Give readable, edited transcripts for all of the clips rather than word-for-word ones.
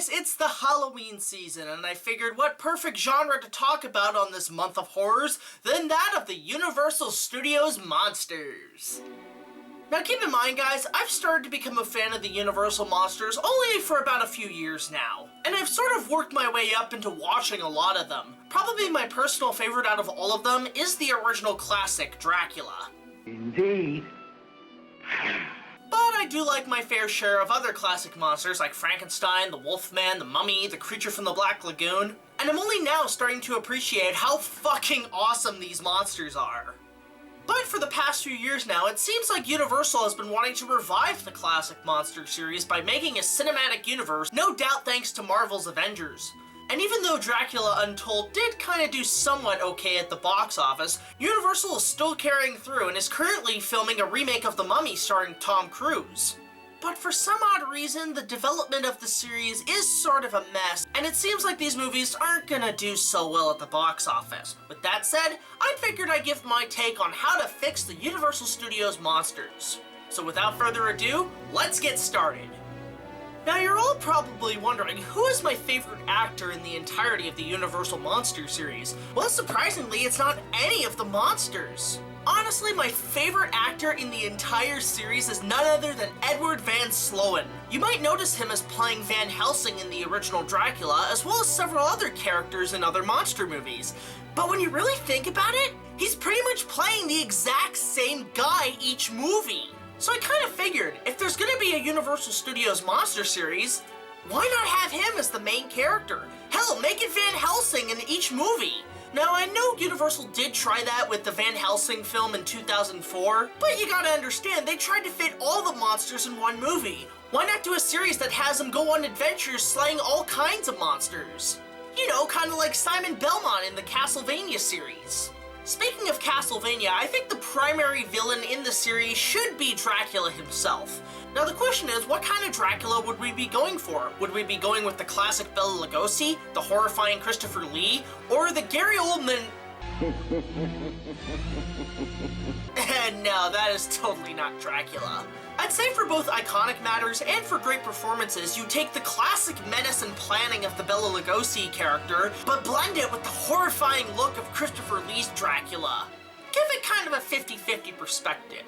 guys, it's the Halloween season, and I figured what perfect genre to talk about on this month of horrors than that of the Universal Studios monsters. Now keep in mind guys, I've started to become a fan of the Universal monsters only for about a few years now, and I've sort of worked my way up into watching a lot of them. Probably my personal favorite out of all of them is the original classic, Dracula. Indeed. But I do like my fair share of other classic monsters like Frankenstein, the Wolfman, the Mummy, the Creature from the Black Lagoon, and I'm only now starting to appreciate how fucking awesome these monsters are. But for the past few years now, it seems like Universal has been wanting to revive the classic monster series by making a cinematic universe, no doubt thanks to Marvel's Avengers. And even though Dracula Untold did kinda do somewhat okay at the box office, Universal is still carrying through and is currently filming a remake of The Mummy starring Tom Cruise. But for some odd reason, the development of the series is sort of a mess, and it seems like these movies aren't gonna do so well at the box office. With that said, I figured I'd give my take on how to fix the Universal Studios monsters. So without further ado, let's get started. Now you're all probably wondering, who is my favorite actor in the entirety of the Universal Monster series? Well, surprisingly, it's not any of the monsters. Honestly, my favorite actor in the entire series is none other than Edward Van Sloan. You might notice him as playing Van Helsing in the original Dracula, as well as several other characters in other monster movies. But when you really think about it, he's pretty much playing the exact same guy each movie. So I kind of figured, if there's gonna be a Universal Studios monster series, why not have him as the main character? Hell, make it Van Helsing in each movie. Now, I know Universal did try that with the Van Helsing film in 2004, but you gotta understand, they tried to fit all the monsters in one movie. Why not do a series that has them go on adventures slaying all kinds of monsters? You know, kinda like Simon Belmont in the Castlevania series. Speaking of Castlevania, I think the primary villain in the series should be Dracula himself. Now the question is, what kind of Dracula would we be going for? Would we be going with the classic Bela Lugosi, the horrifying Christopher Lee, or the Gary Oldman... No, that is totally not Dracula. I'd say for both iconic matters and for great performances, you take the classic menace and planning of the Bela Lugosi character, but blend it with the horrifying look of Christopher Lee's Dracula. Give it kind of a 50-50 perspective.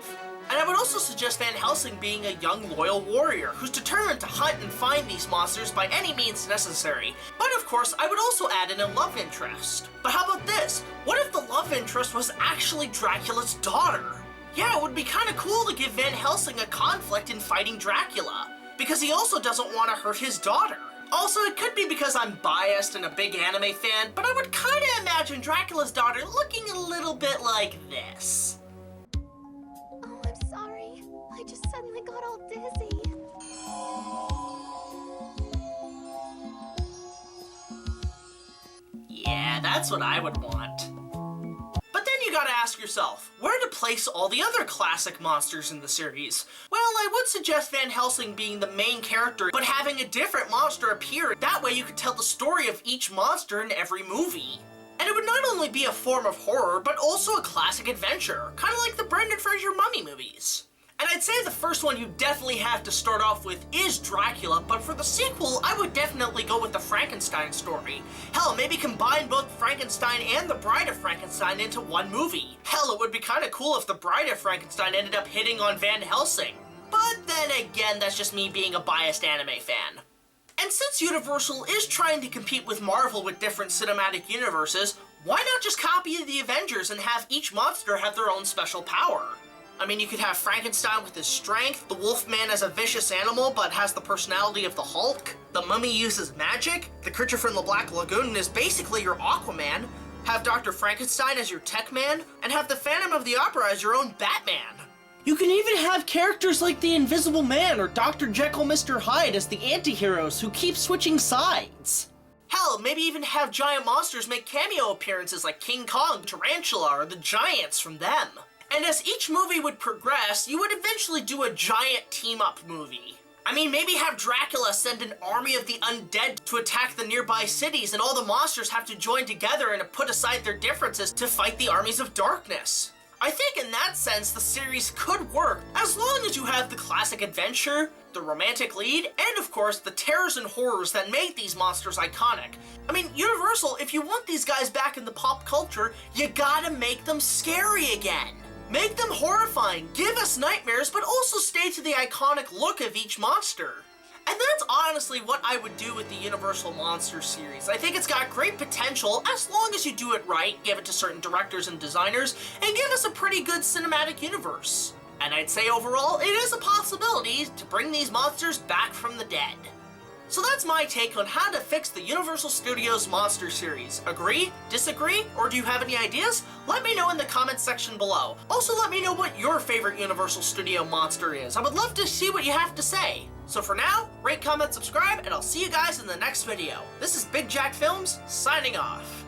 And I would also suggest Van Helsing being a young, loyal warrior who's determined to hunt and find these monsters by any means necessary. But of course, I would also add in a love interest. But how about this? What if the love interest was actually Dracula's daughter? Yeah, it would be kinda cool to give Van Helsing a conflict in fighting Dracula, because he also doesn't want to hurt his daughter. Also, it could be because I'm biased and a big anime fan, but I would kinda imagine Dracula's daughter looking a little bit like this. Oh, I'm sorry. I just suddenly got all dizzy. Yeah, that's what I would want. But then you gotta ask yourself, where to place all the other classic monsters in the series? Well, I would suggest Van Helsing being the main character, but having a different monster appear. That way you could tell the story of each monster in every movie. And it would not only be a form of horror, but also a classic adventure, kinda like the Brendan Fraser Mummy movies. And I'd say the first one you definitely have to start off with is Dracula, but for the sequel, I would definitely go with the Frankenstein story. Hell, maybe combine both Frankenstein and the Bride of Frankenstein into one movie. Hell, it would be kinda cool if the Bride of Frankenstein ended up hitting on Van Helsing. But then again, that's just me being a biased anime fan. And since Universal is trying to compete with Marvel with different cinematic universes, why not just copy the Avengers and have each monster have their own special power? I mean, you could have Frankenstein with his strength, the Wolfman as a vicious animal but has the personality of the Hulk, the Mummy uses magic, the Creature from the Black Lagoon is basically your Aquaman, have Dr. Frankenstein as your Tech Man, and have the Phantom of the Opera as your own Batman. You can even have characters like the Invisible Man or Dr. Jekyll Mr. Hyde as the anti-heroes who keep switching sides. Hell, maybe even have giant monsters make cameo appearances like King Kong, Tarantula, or the Giants from them. And as each movie would progress, you would eventually do a giant team-up movie. I mean, maybe have Dracula send an army of the undead to attack the nearby cities and all the monsters have to join together and put aside their differences to fight the armies of darkness. I think in that sense, the series could work, as long as you you have the classic adventure, the romantic lead, and of course the terrors and horrors that make these monsters iconic. I mean, Universal, if you want these guys back in the pop culture, you gotta make them scary again. Make them horrifying, give us nightmares, but also stay to the iconic look of each monster. And that's honestly what I would do with the Universal Monsters series. I think it's got great potential as long as you do it right, give it to certain directors and designers, and give us a pretty good cinematic universe. And I'd say overall, it is a possibility to bring these monsters back from the dead. So that's my take on how to fix the Universal Studios Monster series. Agree? Disagree? Or do you have any ideas? Let me know in the comments section below. Also let me know what your favorite Universal Studio monster is. I would love to see what you have to say. So for now, rate, comment, subscribe, and I'll see you guys in the next video. This is BigJackFilms, signing off.